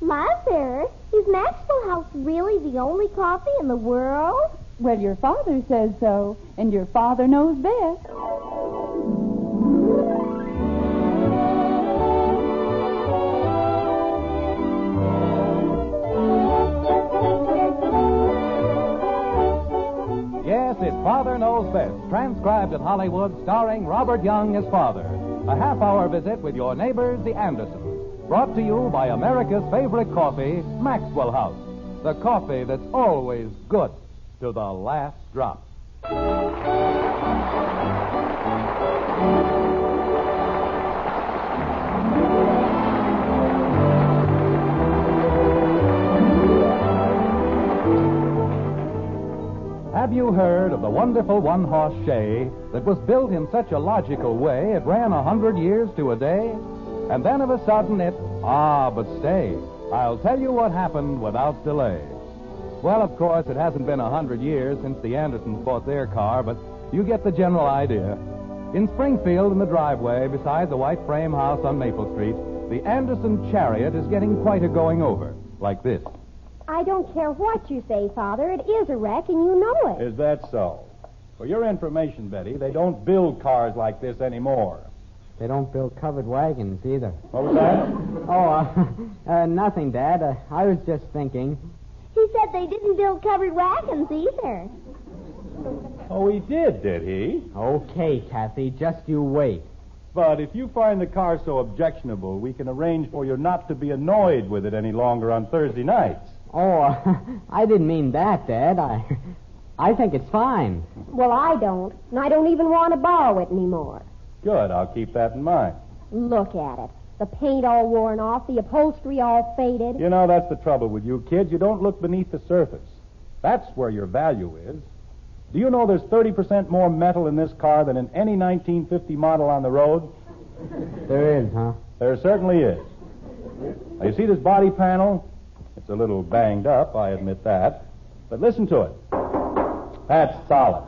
Mother, is Maxwell House really the only coffee in the world? Well, your father says so, and your father knows best. Yes, it's Father Knows Best, transcribed in Hollywood, starring Robert Young as father. A half-hour visit with your neighbors, the Andersons. Brought to you by America's favorite coffee, Maxwell House. The coffee that's always good to the last drop. Have you heard of the wonderful one-horse shay that was built in such a logical way it ran 100 years to a day? And then of a sudden but stay. I'll tell you what happened without delay. Well, of course, it hasn't been 100 years since the Andersons bought their car, but you get the general idea. In Springfield, in the driveway beside the white frame house on Maple Street, the Anderson chariot is getting quite a going over, like this. I don't care what you say, Father. It is a wreck, and you know it. Is that so? For your information, Betty, they don't build cars like this anymore. They don't build covered wagons either. What was that? Nothing, Dad. I was just thinking. He said they didn't build covered wagons either. Oh, he did he? Okay, Kathy, just you wait. But if you find the car so objectionable, we can arrange for you not to be annoyed with it any longer on Thursday nights. Oh, I didn't mean that, Dad. I think it's fine. Well, I don't. And I don't even want to borrow it anymore. Good, I'll keep that in mind. Look at it. The paint all worn off, the upholstery all faded. You know, that's the trouble with you kids. You don't look beneath the surface. That's where your value is. Do you know there's 30% more metal in this car than in any 1950 model on the road? There is, huh? There certainly is. Now, you see this body panel? It's a little banged up, I admit that. But listen to it. That's solid.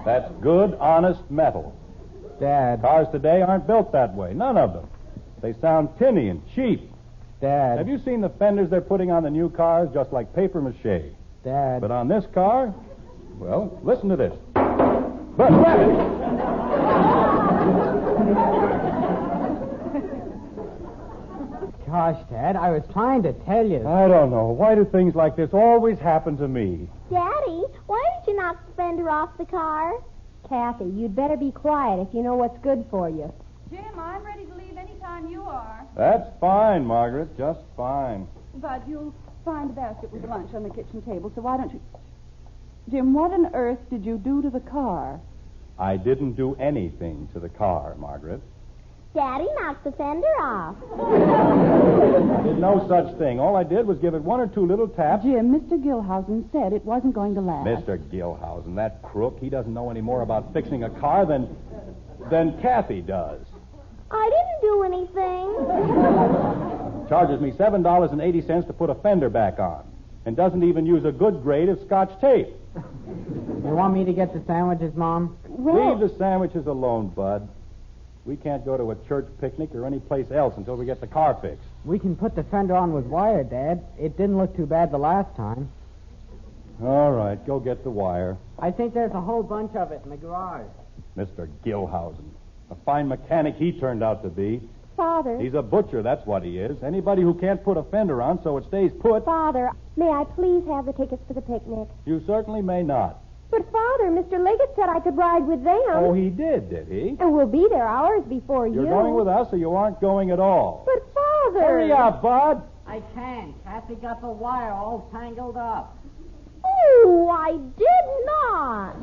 That's good, honest metal. Dad. Cars today aren't built that way. None of them. They sound tinny and cheap. Dad. Have you seen the fenders they're putting on the new cars? Just like paper mache. Dad. But on this car, well, listen to this. But grab it. Gosh, Dad, I was trying to tell you. I don't know. Why do things like this always happen to me? Daddy, why did you knock the fender off the car? Kathy, you'd better be quiet if you know what's good for you. Jim, I'm ready to leave any time you are. That's fine, Margaret. Just fine. But you'll find a basket with lunch on the kitchen table, so why don't you... Jim, what on earth did you do to the car? I didn't do anything to the car, Margaret. Daddy knocked the fender off. I did no such thing. All I did was give it one or two little taps. Jim, Mr. Gilhousen said it wasn't going to last. Mr. Gilhousen, that crook, he doesn't know any more about fixing a car than Kathy does. I didn't do anything. Charges me $7.80 to put a fender back on, and doesn't even use a good grade of Scotch tape. You want me to get the sandwiches, Mom? Leave the sandwiches alone, Bud. We can't go to a church picnic or any place else until we get the car fixed. We can put the fender on with wire, Dad. It didn't look too bad the last time. All right, go get the wire. I think there's a whole bunch of it in the garage. Mr. Gilhousen. A fine mechanic he turned out to be. Father. He's a butcher, that's what he is. Anybody who can't put a fender on so it stays put... Father, may I please have the tickets for the picnic? You certainly may not. But, Father, Mr. Liggett said I could ride with them. Oh, he did he? And we'll be there hours before you. You're going with us or you aren't going at all? But, Father... Hurry up, Bud. I can't. Kathy got the wire all tangled up. Oh, I did not.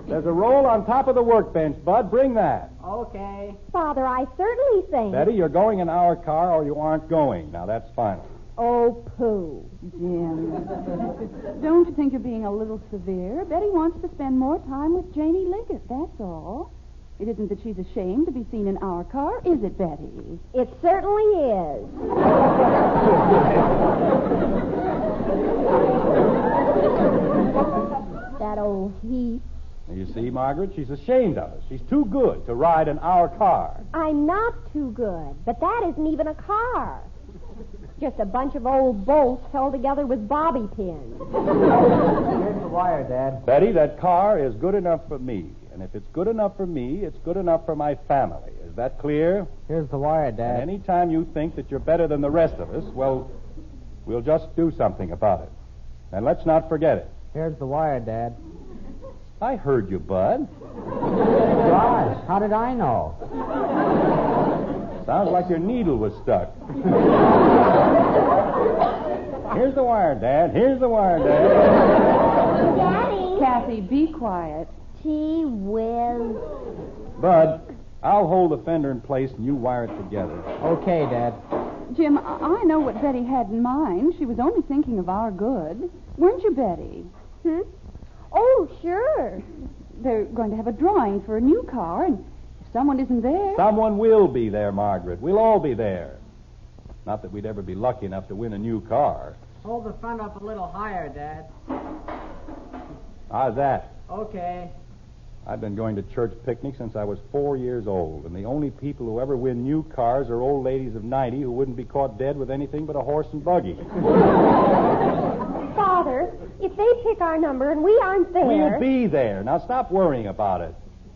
There's a roll on top of the workbench, Bud. Bring that. Okay. Father, I certainly think... Betty, you're going in our car or you aren't going. Now, that's final. Oh, pooh. Jim, don't you think you're being a little severe? Betty wants to spend more time with Janie Liggett, that's all. It isn't that she's ashamed to be seen in our car, is it, Betty? It certainly is. That old heap. You see, Margaret, she's ashamed of us. She's too good to ride in our car. I'm not too good, but that isn't even a car. Just a bunch of old bolts held together with bobby pins. Here's the wire, Dad. Betty, that car is good enough for me. And if it's good enough for me, it's good enough for my family. Is that clear? Here's the wire, And Dad. any time you think that you're better than the rest of us, well, we'll just do something about it. And let's not forget it. Here's the wire, Dad. I heard you, Bud. Gosh, how did I know? Sounds like your needle was stuck. Here's the wire, Dad. Here's the wire, Dad. Daddy. Kathy, be quiet. Gee whiz. Bud, I'll hold the fender in place and you wire it together. Okay, Dad. Jim, I know what Betty had in mind. She was only thinking of our good. Weren't you, Betty? Oh, sure. They're going to have a drawing for a new car, and if someone isn't there... Someone will be there, Margaret. We'll all be there. Not that we'd ever be lucky enough to win a new car. Hold the front up a little higher, Dad. How's that? Okay. I've been going to church picnics since I was 4 years old, and the only people who ever win new cars are old ladies of 90 who wouldn't be caught dead with anything but a horse and buggy. Father, if they pick our number and we aren't there... We'll be there. Now stop worrying about it.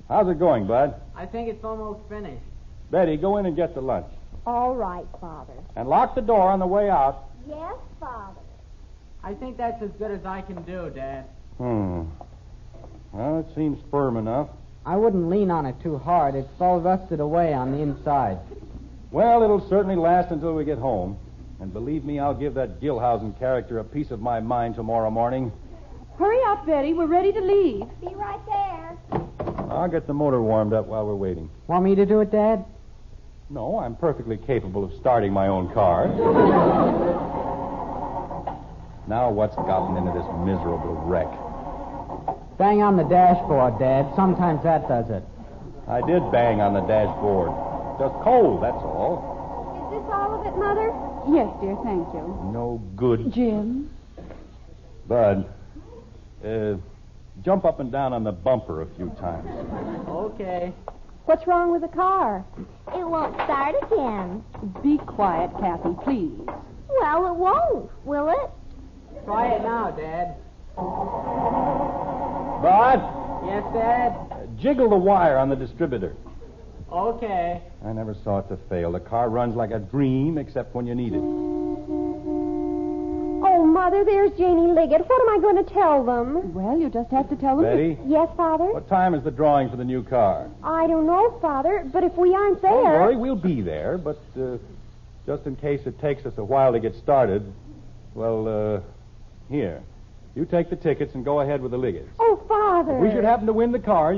How's it going, Bud? I think it's almost finished. Betty, go in and get the lunch. All right, Father. And lock the door on the way out. Yes, Father. I think that's as good as I can do, Dad. Well, it seems firm enough. I wouldn't lean on it too hard. It's all rusted away on the inside. Well, it'll certainly last until we get home. And believe me, I'll give that Gilhousen character a piece of my mind tomorrow morning. Hurry up, Betty. We're ready to leave. Be right there. I'll get the motor warmed up while we're waiting. Want me to do it, Dad? No, I'm perfectly capable of starting my own car. Now what's gotten into this miserable wreck? Bang on the dashboard, Dad. Sometimes that does it. I did bang on the dashboard. Just cold, that's all. Is this all of it, Mother? Yes, dear, thank you. No good. Jim? Bud, jump up and down on the bumper a few times. Okay. What's wrong with the car? It won't start again. Be quiet, Kathy, please. Well, it won't, will it? Try it now, Dad. Bud, Yes, Dad? jiggle the wire on the distributor. Okay. I never saw it to fail. The car runs like a dream, except when you need it. Oh, Mother, there's Janie Liggett. What am I going to tell them? Well, you just have to tell them... Betty, Yes, Father? what time is the drawing for the new car? I don't know, Father, but if we aren't there... Don't worry, we'll be there, but just in case it takes us a while to get started, well, here. You take the tickets and go ahead with the Liggets. Oh, Father. If we should happen to win the car,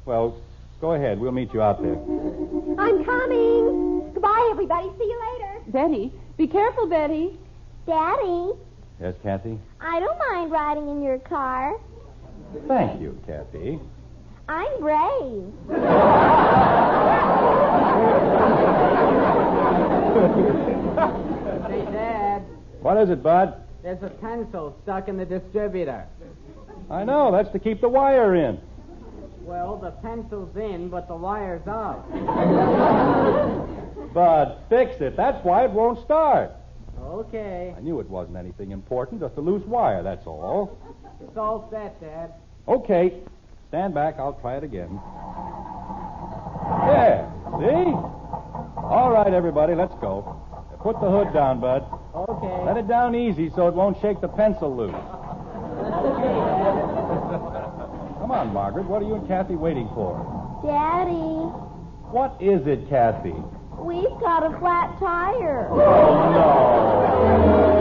well, go ahead. We'll meet you out there. I'm coming. Goodbye, everybody. See you later. Betty, be careful, Betty. Daddy, Yes, Kathy? I don't mind riding in your car. Thank you, Kathy. I'm brave. Say, Dad, What is it, Bud? there's a pencil stuck in the distributor. I know. That's to keep the wire in. Well, the pencil's in, but the wire's out. Bud, fix it. That's why it won't start. Okay. I knew it wasn't anything important. Just a loose wire, that's all. It's all set, Dad. Okay. Stand back. I'll try it again. There. See? All right, everybody, let's go. Put the hood down, Bud. Okay. Let it down easy so it won't shake the pencil loose. Come on, Margaret. What are you and Kathy waiting for? Daddy, What is it, Kathy? we've got a flat tire. Oh, no.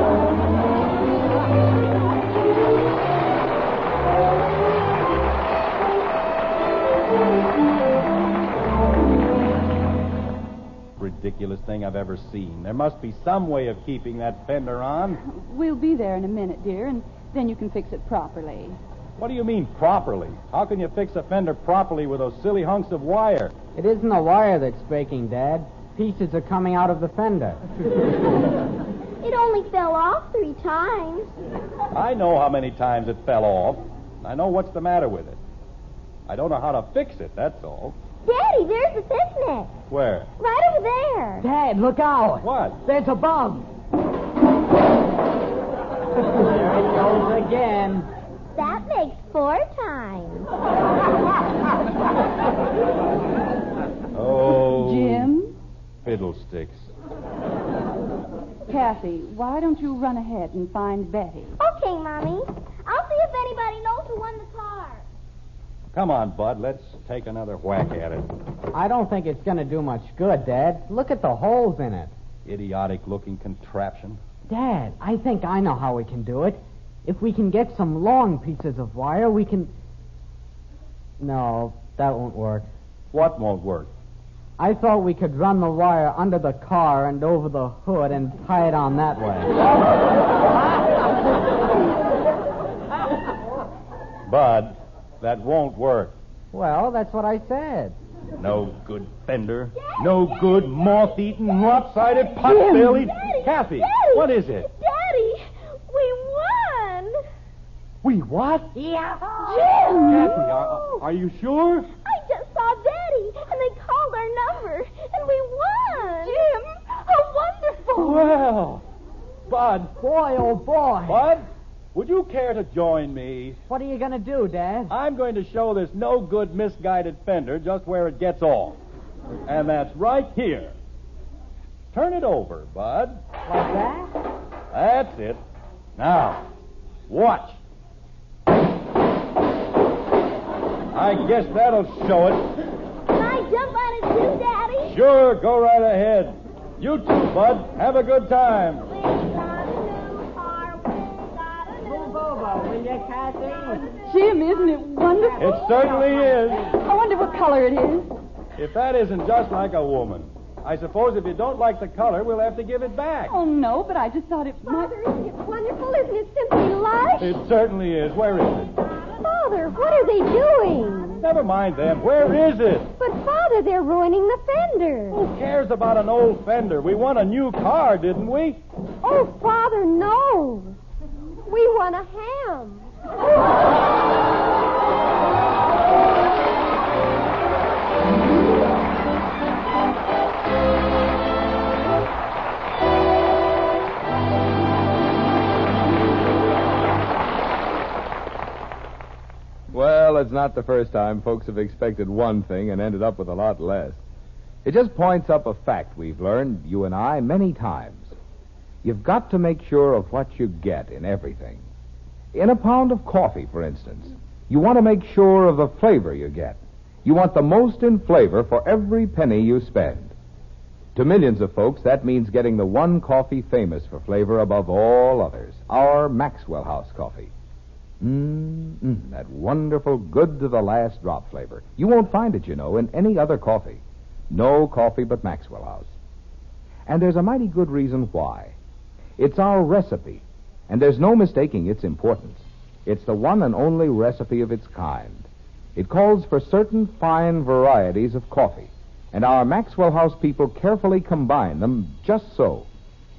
Ridiculous thing I've ever seen. There must be some way of keeping that fender on. We'll be there in a minute, dear, and then you can fix it properly. What do you mean, properly? How can you fix a fender properly with those silly hunks of wire? It isn't the wire that's breaking, Dad. Pieces are coming out of the fender. It only fell off 3 times. I know how many times it fell off. I know what's the matter with it. I don't know how to fix it, that's all. Daddy, there's the picnic. Where? Right over there. Dad, look out. What? There's a bug. There it goes again. That makes 4 times. Oh. Jim? Fiddlesticks. Kathy, why don't you run ahead and find Betty? Okay, Mommy. I'll see if anybody knows who won the car. Come on, Bud. Let's take another whack at it. I don't think it's going to do much good, Dad. Look at the holes in it. Idiotic-looking contraption. Dad, I think I know how we can do it. If we can get some long pieces of wire, we can... No, that won't work. What won't work? I thought we could run the wire under the car and over the hood and tie it on that way. Bud, that won't work. Well, that's what I said. No good fender. No good moth-eaten, lopsided, pot-bellied... Kathy, Daddy! what is it? Daddy, we won. We what? Yeah. Jim! Kathy, are you sure? I just saw Daddy, and they called our number, and we won. Jim, how wonderful. Well, Bud. Boy, oh boy. Bud, would you care to join me? What are you going to do, Dad? I'm going to show this no-good, misguided fender just where it gets off. And that's right here. Turn it over, Bud. Like that? That's it. Now, watch. I guess that'll show it. Can I jump on it too, Daddy? Sure, go right ahead. You too, Bud. Have a good time. We got a new car. We got a new Move over, will you, Kathy? Jim, isn't it wonderful? It certainly is. I wonder what color it is. If that isn't just like a woman. I suppose if you don't like the color, we'll have to give it back. Oh, no, but I just thought it might... Father, isn't it wonderful? Isn't it simply lush? It certainly is. Where is it? Father, what are they doing? Never mind them. Where is it? But, Father, they're ruining the fender. Who cares about an old fender? We won a new car, didn't we? Oh, Father, no. We won a ham. Well, it's not the first time folks have expected one thing and ended up with a lot less. It just points up a fact we've learned, you and I, many times. You've got to make sure of what you get in everything. In a pound of coffee, for instance, you want to make sure of the flavor you get. You want the most in flavor for every penny you spend. To millions of folks, that means getting the one coffee famous for flavor above all others, our Maxwell House coffee. That wonderful, good-to-the-last drop flavor. You won't find it, you know, in any other coffee. No coffee but Maxwell House. And there's a mighty good reason why. It's our recipe, and there's no mistaking its importance. It's the one and only recipe of its kind. It calls for certain fine varieties of coffee, and our Maxwell House people carefully combine them just so.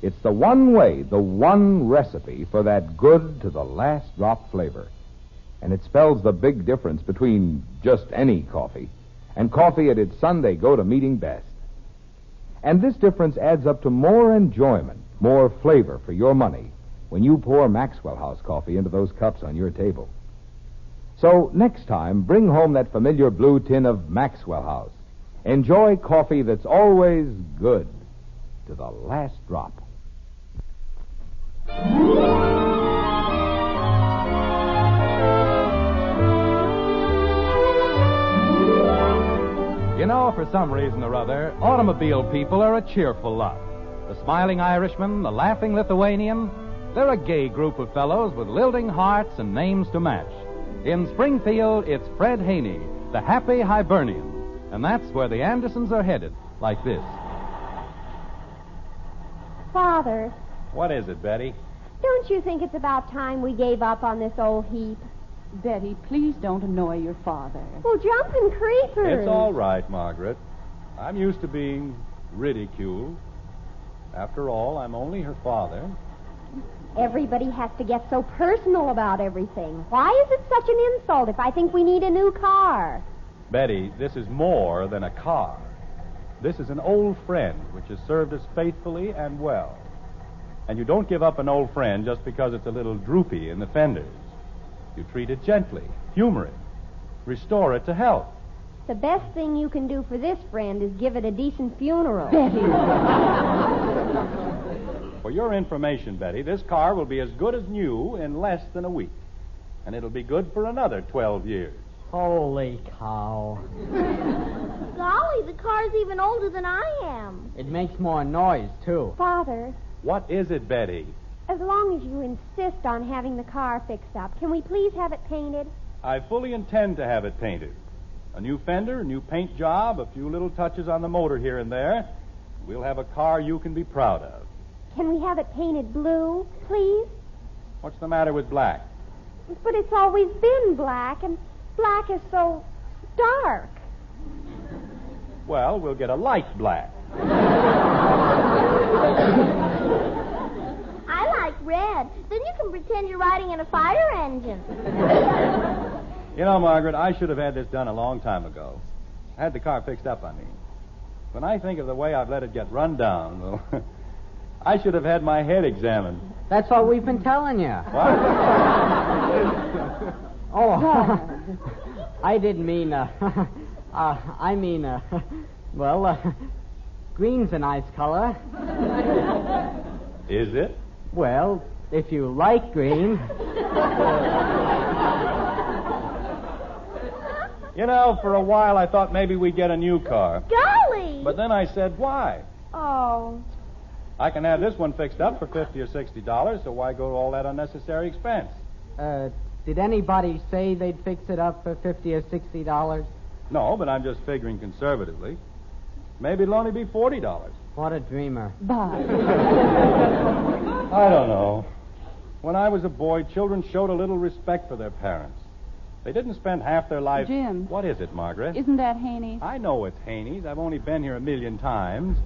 It's the one way, the one recipe for that good-to-the-last drop flavor. And it spells the big difference between just any coffee and coffee at its Sunday go-to-meeting best. And this difference adds up to more enjoyment, more flavor for your money when you pour Maxwell House coffee into those cups on your table. So next time, bring home that familiar blue tin of Maxwell House. Enjoy coffee that's always good to the last drop. You know, for some reason or other, automobile people are a cheerful lot. The smiling Irishman, the laughing Lithuanian, they're a gay group of fellows with lilting hearts and names to match. In Springfield, it's Fred Haney, the happy Hibernian. And that's where the Andersons are headed, like this. Father, What is it, Betty? don't you think it's about time we gave up on this old heap? Betty, please don't annoy your father. Well, jumping creepers. It's all right, Margaret. I'm used to being ridiculed. After all, I'm only her father. Everybody has to get so personal about everything. Why is it such an insult if I think we need a new car? Betty, this is more than a car. This is an old friend which has served us faithfully and well. And you don't give up an old friend just because it's a little droopy in the fenders. You treat it gently, humor it, restore it to health. The best thing you can do for this friend is give it a decent funeral. For your information, Betty, this car will be as good as new in less than a week. And it'll be good for another 12 years. Holy cow. Golly, the car's even older than I am. It makes more noise, too. Father, What is it, Betty? as long as you insist on having the car fixed up, can we please have it painted? I fully intend to have it painted. A new fender, a new paint job, a few little touches on the motor here and there. We'll have a car you can be proud of. Can we have it painted blue, please? What's the matter with black? But it's always been black, and black is so dark. Well, we'll get a light black. I like red. Then you can pretend you're riding in a fire engine. You know, Margaret, I should have had this done a long time ago. Had the car fixed up, I mean. When I think of the way I've let it get run down, well, I should have had my head examined. That's what we've been telling you. What? Oh, I didn't mean, green's a nice color. Is it? Well, if you like green. You know, for a while I thought maybe we'd get a new car. Golly! But then I said, why? Oh. I can have this one fixed up for $50 or $60, so why go to all that unnecessary expense? Did anybody say they'd fix it up for $50 or $60? No, but I'm just figuring conservatively. Maybe it'll only be $40. What a dreamer. Bob. I don't know. When I was a boy, children showed a little respect for their parents. They didn't spend half their life... Jim. What is it, Margaret? Isn't that Haney? I know it's Haney's. I've only been here 1,000,000 times.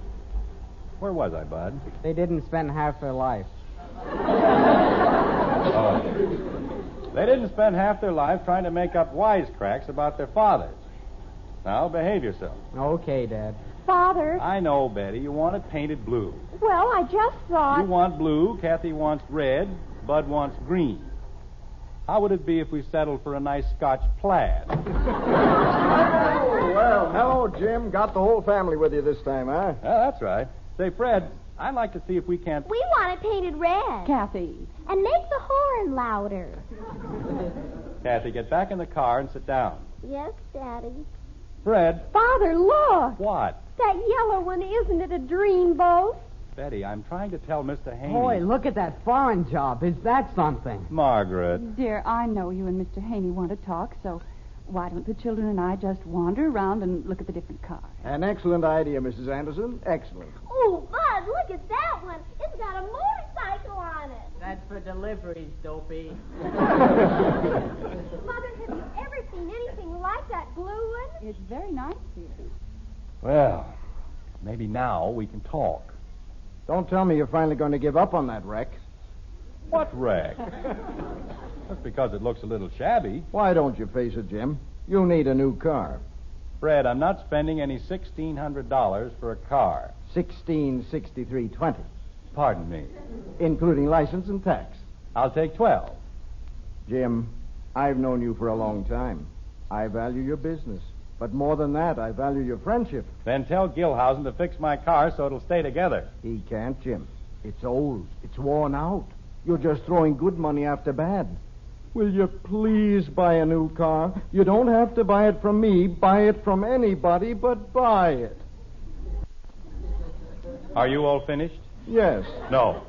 Where was I, Bud? They didn't spend half their life. They didn't spend half their life trying to make up wisecracks about their fathers. Now, behave yourself. Okay, Dad. Father, I know, Betty. You want it painted blue. well, I just thought... You want blue, Kathy wants red, Bud wants green. How would it be if we settled for a nice Scotch plaid? Well, hello, Jim. Got the whole family with you this time, huh? Well, that's right. Say, Fred, I'd like to see if we can't... We want it painted red. Kathy. And make the horn louder. Kathy, get back in the car and sit down. Yes, Daddy. Fred. Father, look! What? That yellow one, isn't it a dreamboat? Betty, I'm trying to tell Mr. Haney... Boy, look at that foreign job. Is that something? Margaret. Dear, I know you and Mr. Haney want to talk, so why don't the children and I just wander around and look at the different cars? An excellent idea, Mrs. Anderson. Excellent. Oh, Bud, look at that one. It's got a motorcycle on it. That's for deliveries, Dopey. Mother, have you ever seen anything like that blue one? It's very nice here. Well, maybe now we can talk. Don't tell me you're finally going to give up on that wreck. What wreck? Just because it looks a little shabby. Why don't you face it, Jim? You need a new car. Fred, I'm not spending any $1,600 for a car. $1663.20, Pardon me. including license and tax. I'll take 12. Jim, I've known you for a long time. I value your business. But more than that, I value your friendship. Then tell Gilhausen to fix my car so it'll stay together. He can't, Jim. It's old. It's worn out. You're just throwing good money after bad. Will you please buy a new car? You don't have to buy it from me. Buy it from anybody, but buy it. Are you all finished? Yes. No.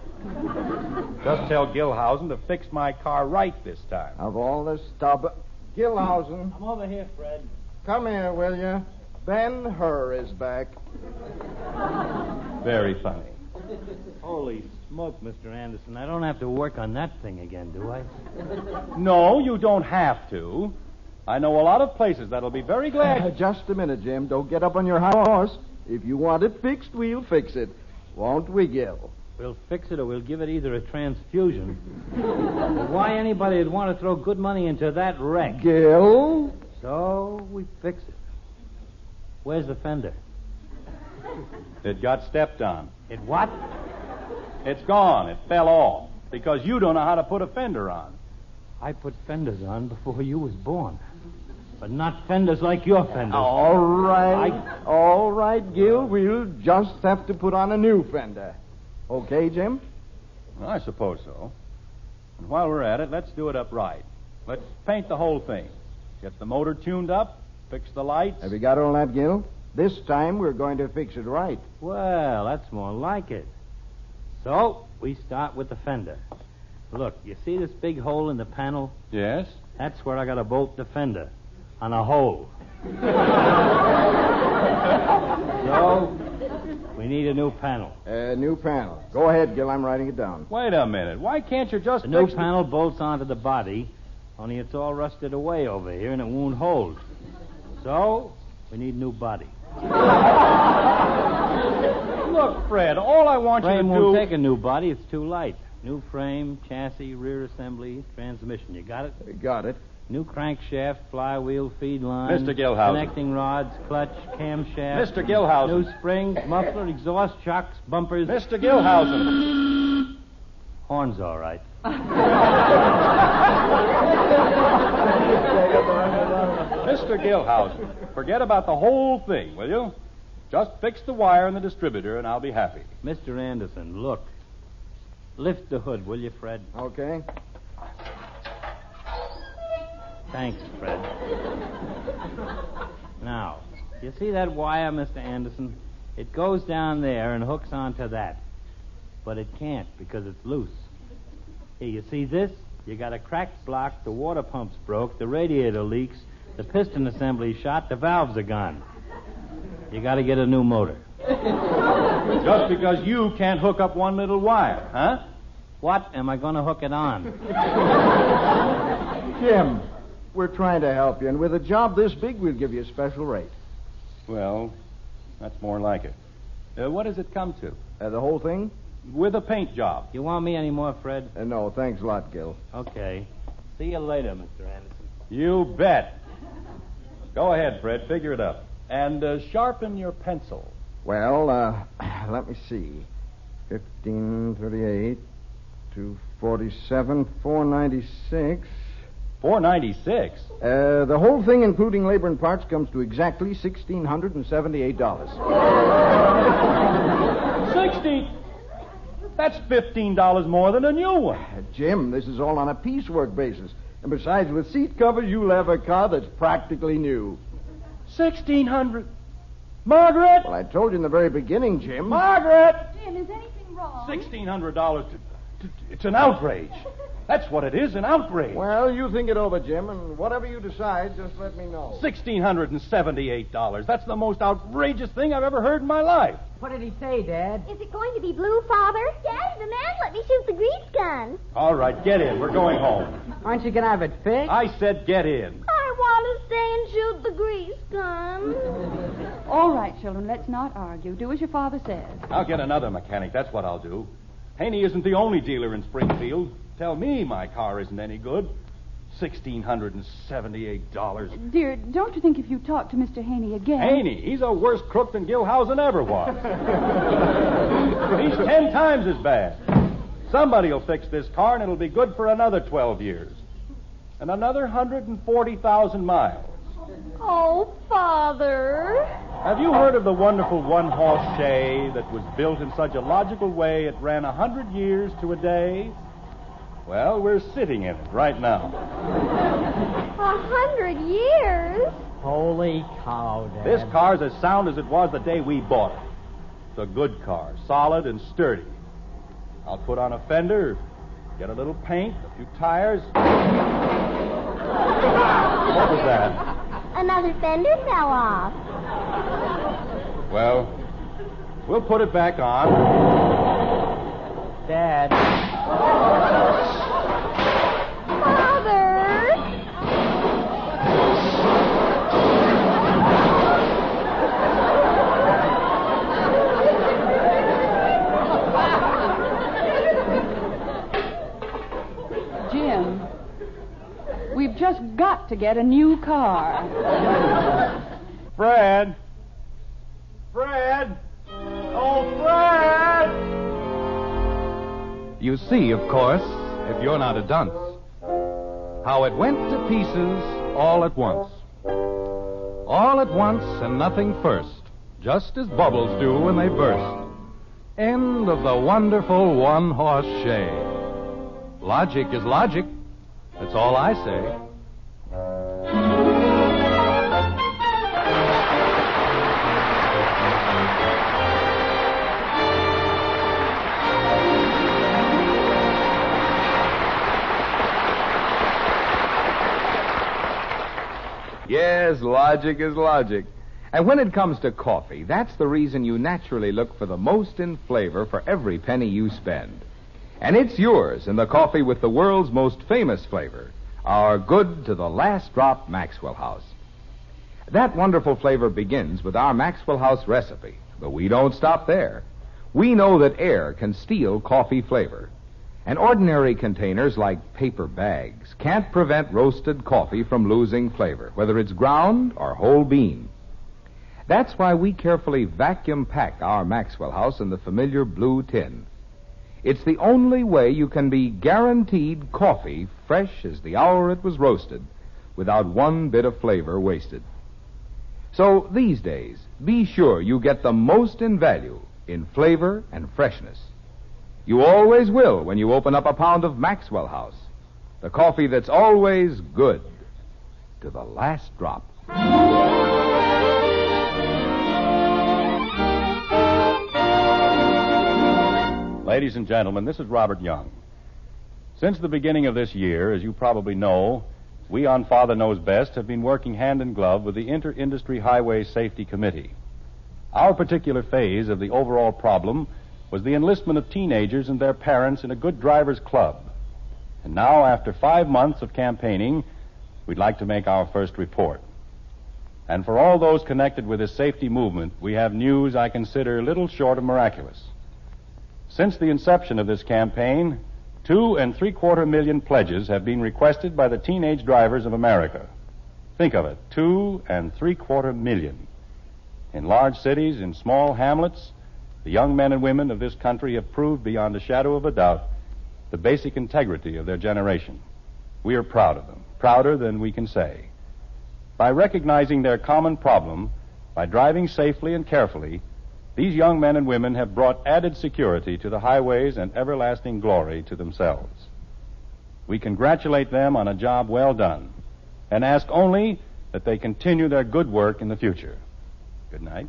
Just tell Gilhausen to fix my car right this time. Of all the stub... Gilhausen, I'm over here, Fred. come here, will you? Ben-Hur is back. Very funny. Holy smoke, Mr. Anderson. I don't have to work on that thing again, do I? No, you don't have to. I know a lot of places that'll be very glad... Just a minute, Jim. Don't get up on your high horse. If you want it fixed, we'll fix it. Won't we, Gil? We'll fix it or we'll give it either a transfusion. But why anybody would want to throw good money into that wreck? Gil? So we fix it. Where's the fender? It got stepped on. It what? It's gone. It fell off. Because you don't know how to put a fender on. I put fenders on before you was born. But not fenders like your fenders. All right, Gil. We'll just have to put on a new fender. Okay, Jim? I suppose so. And while we're at it, let's do it up right. Let's paint the whole thing. Get the motor tuned up, fix the lights. Have you got all that, Gil? This time we're going to fix it right. Well, that's more like it. So, we start with the fender. Look, you see this big hole in the panel? Yes? That's where I got to bolt the fender. On a hole. So, we need a new panel. New panel. Go ahead, Gil. I'm writing it down. Wait a minute. Why can't you just The new panel bolts onto the body, only it's all rusted away over here and it won't hold. So, we need a new body. Look, Fred, all I want you to Frame do... won't take a new body. It's too light. New frame, chassis, rear assembly, transmission. You got it? Got it. New crankshaft, flywheel, feed line. Mr. Gilhousen. Connecting rods, clutch, camshaft. Mr. Gilhousen. New springs, muffler, exhaust shocks, bumpers. Mr. Gilhousen. Horn's all right. Mr. Gilhousen, forget about the whole thing, will you? Just fix the wire in the distributor and I'll be happy. Mr. Anderson, look. Lift the hood, will you, Fred? Okay. Thanks, Fred. Now, you see that wire, Mr. Anderson? It goes down there and hooks onto that. But it can't because it's loose. Here, you see this? You got a cracked block, the water pump's broke, the radiator leaks, the piston assembly's shot, the valves are gone. You got to get a new motor. Just because you can't hook up one little wire, huh? What am I going to hook it on? Jim, we're trying to help you, and with a job this big, we'll give you a special rate. Well, that's more like it. What does it come to? The whole thing? With a paint job. You want me any more, Fred? No, thanks a lot, Gil. Okay. See you later, Mr. Anderson. You bet. Go ahead, Fred. Figure it up. And sharpen your pencil. Well, let me see. 1538, 247, 496. 496? The whole thing, including labor and parts, comes to exactly $1,678. 60? That's $15 more than a new one. Jim, this is all on a piecework basis. And besides, with seat covers, you'll have a car that's practically new. 1,600. Margaret! Well, I told you in the very beginning, Jim. Margaret! Jim, is anything wrong? $1,600. It's an outrage. That's what it is, an outrage. Well, you think it over, Jim, and whatever you decide, just let me know. $1,678. That's the most outrageous thing I've ever heard in my life. What did he say, Dad? Is it going to be blue, Father? Daddy, the man let me shoot the grease gun. All right, get in. We're going home. Aren't you going to have it fixed? I said get in. I want to stay and shoot the grease gun. All right, children, let's not argue. Do as your father says. I'll get another mechanic. That's what I'll do. Haney isn't the only dealer in Springfield. Tell me my car isn't any good. $1,678. Dear, don't you think if you talk to Mr. Haney again... Haney, he's a worse crook than Gilhousen ever was. He's 10 times as bad. Somebody will fix this car, and it'll be good for another 12 years. And another 140,000 miles. Oh, Father. Have you heard of the wonderful one-horse shay that was built in such a logical way it ran 100 years to a day? Well, we're sitting in it right now. 100 years? Holy cow, Dad. This car's as sound as it was the day we bought it. It's a good car, solid and sturdy. I'll put on a fender, get a little paint, a few tires. What was that? Another fender fell off. Well, we'll put it back on. Dad. Father! got to get a new car. Fred! Fred! Oh, Fred! You see, of course, if you're not a dunce, how it went to pieces all at once. All at once and nothing first, just as bubbles do when they burst. End of the wonderful one-horse shay. Logic is logic. That's all I say. Yes, logic is logic. And when it comes to coffee, that's the reason you naturally look for the most in flavor for every penny you spend. And it's yours in the coffee with the world's most famous flavor, our good to the last drop Maxwell House. That wonderful flavor begins with our Maxwell House recipe, but we don't stop there. We know that air can steal coffee flavor. And ordinary containers like paper bags can't prevent roasted coffee from losing flavor, whether it's ground or whole bean. That's why we carefully vacuum pack our Maxwell House in the familiar blue tin. It's the only way you can be guaranteed coffee fresh as the hour it was roasted, without one bit of flavor wasted. So these days, be sure you get the most in value in flavor and freshness. You always will when you open up a pound of Maxwell House, the coffee that's always good to the last drop. Ladies and gentlemen, this is Robert Young. Since the beginning of this year, as you probably know, we on Father Knows Best have been working hand in glove with the Inter-Industry Highway Safety Committee. Our particular phase of the overall problem was the enlistment of teenagers and their parents in a good drivers club. And now, after 5 months of campaigning, we'd like to make our first report. And for all those connected with this safety movement, we have news I consider little short of miraculous. Since the inception of this campaign, 2 3/4 million pledges have been requested by the teenage drivers of America. Think of it, 2 3/4 million. In large cities, in small hamlets, the young men and women of this country have proved beyond a shadow of a doubt the basic integrity of their generation. We are proud of them, prouder than we can say. By recognizing their common problem, by driving safely and carefully, these young men and women have brought added security to the highways and everlasting glory to themselves. We congratulate them on a job well done and ask only that they continue their good work in the future. Good night.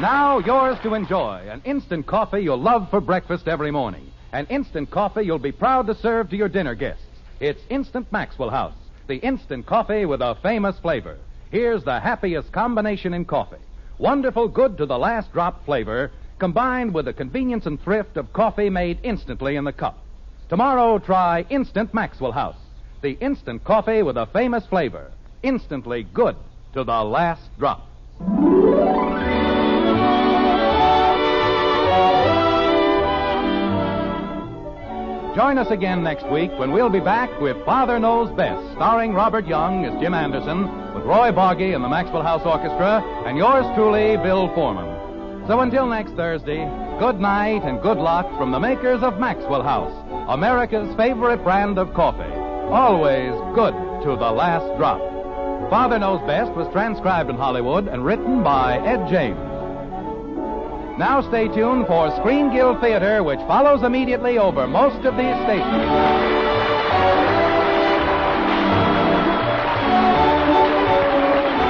Now yours to enjoy, an instant coffee you'll love for breakfast every morning. An instant coffee you'll be proud to serve to your dinner guests. It's Instant Maxwell House, the instant coffee with a famous flavor. Here's the happiest combination in coffee. Wonderful good to the last drop flavor, combined with the convenience and thrift of coffee made instantly in the cup. Tomorrow, try Instant Maxwell House, the instant coffee with a famous flavor. Instantly good to the last drop. Join us again next week when we'll be back with Father Knows Best, starring Robert Young as Jim Anderson, with Roy Boggy and the Maxwell House Orchestra, and yours truly, Bill Foreman. So until next Thursday, good night and good luck from the makers of Maxwell House, America's favorite brand of coffee. Always good to the last drop. Father Knows Best was transcribed in Hollywood and written by Ed James. Now stay tuned for Screen Guild Theater, which follows immediately over most of these stations.